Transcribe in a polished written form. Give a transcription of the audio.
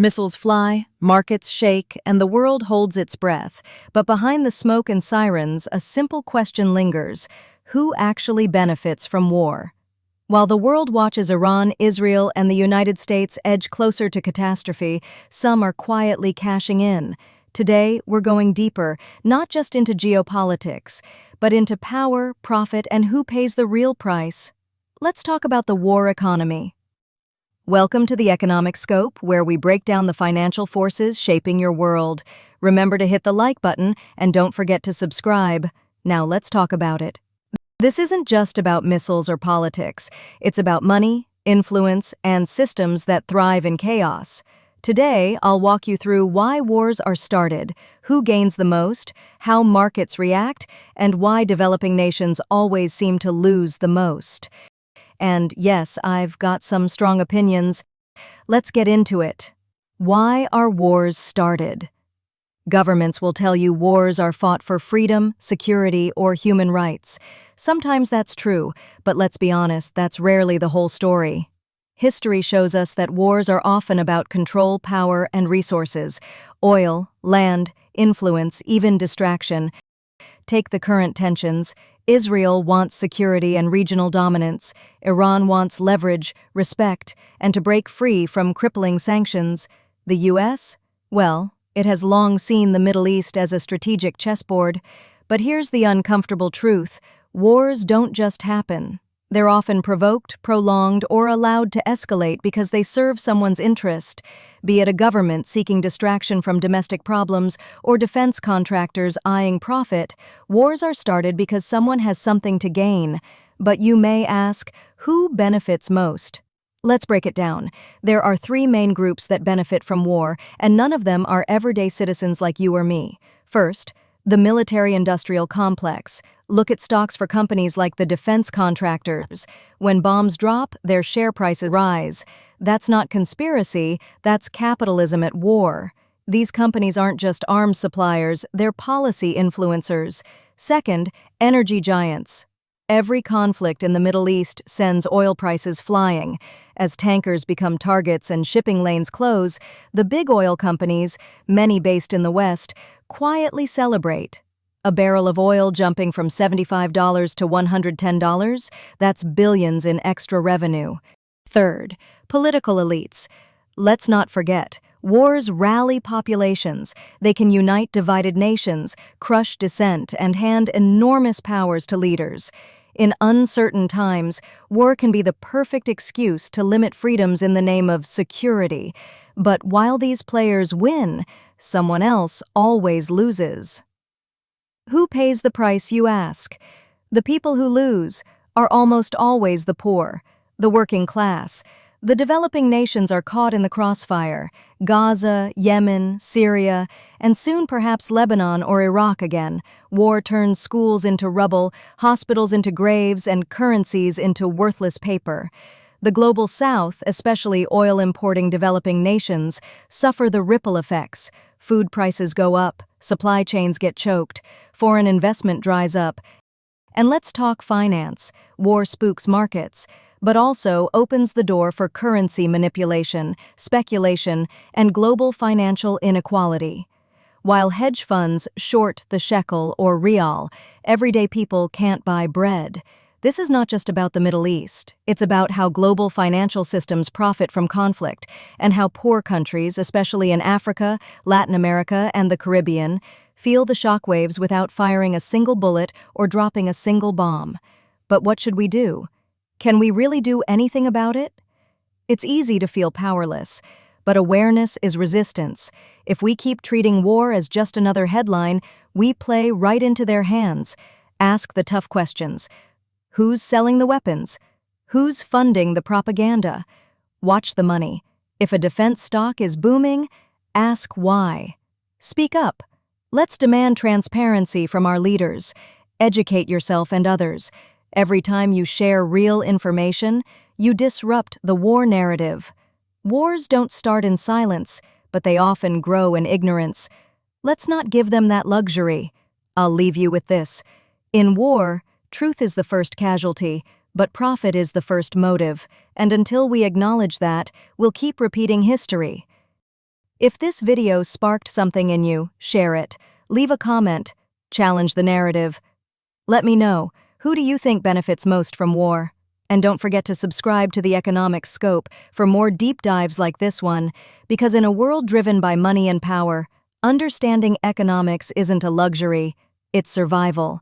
Missiles fly, markets shake, and the world holds its breath. But behind the smoke and sirens, a simple question lingers: who actually benefits from war? While the world watches Iran, Israel, and the United States edge closer to catastrophe, some are quietly cashing in. Today, we're going deeper, not just into geopolitics, but into power, profit, and who pays the real price. Let's talk about the war economy. Welcome to the Economic Scope, where we break down the financial forces shaping your world. Remember to hit the like button and don't forget to subscribe. Now let's talk about it. This isn't just about missiles or politics. It's about money, influence, and systems that thrive in chaos. Today, I'll walk you through why wars are started, who gains the most, how markets react, and why developing nations always seem to lose the most. And yes, I've got some strong opinions. Let's get into it. Why are wars started? Governments will tell you wars are fought for freedom, security, or human rights. Sometimes that's true, but let's be honest, that's rarely the whole story. History shows us that wars are often about control, power, and resources: oil, land, influence, even distraction. Take the current tensions. Israel wants security and regional dominance. Iran wants leverage, respect, and to break free from crippling sanctions. The U.S.? Well, it has long seen the Middle East as a strategic chessboard. But here's the uncomfortable truth: wars don't just happen. They're often provoked, prolonged, or allowed to escalate because they serve someone's interest, be it a government seeking distraction from domestic problems or defense contractors eyeing profit. Wars are started because someone has something to gain. But you may ask, who benefits most? Let's break it down. There are three main groups that benefit from war, and none of them are everyday citizens like you or me. First, the military-industrial complex. Look at stocks for companies like the defense contractors. When bombs drop, their share prices rise. That's not conspiracy, that's capitalism at war. These companies aren't just arms suppliers, they're policy influencers. Second, energy giants. Every conflict in the Middle East sends oil prices flying. As tankers become targets and shipping lanes close, the big oil companies, many based in the West, quietly celebrate. A barrel of oil jumping from $75 to $110, that's billions in extra revenue. Third, political elites. Let's not forget, wars rally populations. They can unite divided nations, crush dissent, and hand enormous powers to leaders. In uncertain times, war can be the perfect excuse to limit freedoms in the name of security. But while these players win, someone else always loses. Who pays the price, you ask? The people who lose are almost always the poor, the working class. The developing nations are caught in the crossfire: Gaza, Yemen, Syria, and soon perhaps Lebanon or Iraq again. War turns schools into rubble, hospitals into graves, and currencies into worthless paper. The global south, especially oil-importing developing nations, suffer the ripple effects. Food prices go up, supply chains get choked, foreign investment dries up. And let's talk finance. War spooks markets, but also opens the door for currency manipulation, speculation, and global financial inequality. While hedge funds short the shekel or rial, everyday people can't buy bread. This is not just about the Middle East. It's about how global financial systems profit from conflict, and how poor countries, especially in Africa, Latin America, and the Caribbean, feel the shockwaves without firing a single bullet or dropping a single bomb. But what should we do? Can we really do anything about it? It's easy to feel powerless, but awareness is resistance. If we keep treating war as just another headline, we play right into their hands. Ask the tough questions. Who's selling the weapons? Who's funding the propaganda? Watch the money. If a defense stock is booming, ask why. Speak up. Let's demand transparency from our leaders. Educate yourself and others. Every time you share real information, you disrupt the war narrative. Wars don't start in silence, but they often grow in ignorance. Let's not give them that luxury. I'll leave you with this. In war, truth is the first casualty, but profit is the first motive, and until we acknowledge that, we'll keep repeating history. If this video sparked something in you, share it, leave a comment, challenge the narrative. Let me know, who do you think benefits most from war? And don't forget to subscribe to the Economic Scope for more deep dives like this one, because in a world driven by money and power, understanding economics isn't a luxury, it's survival.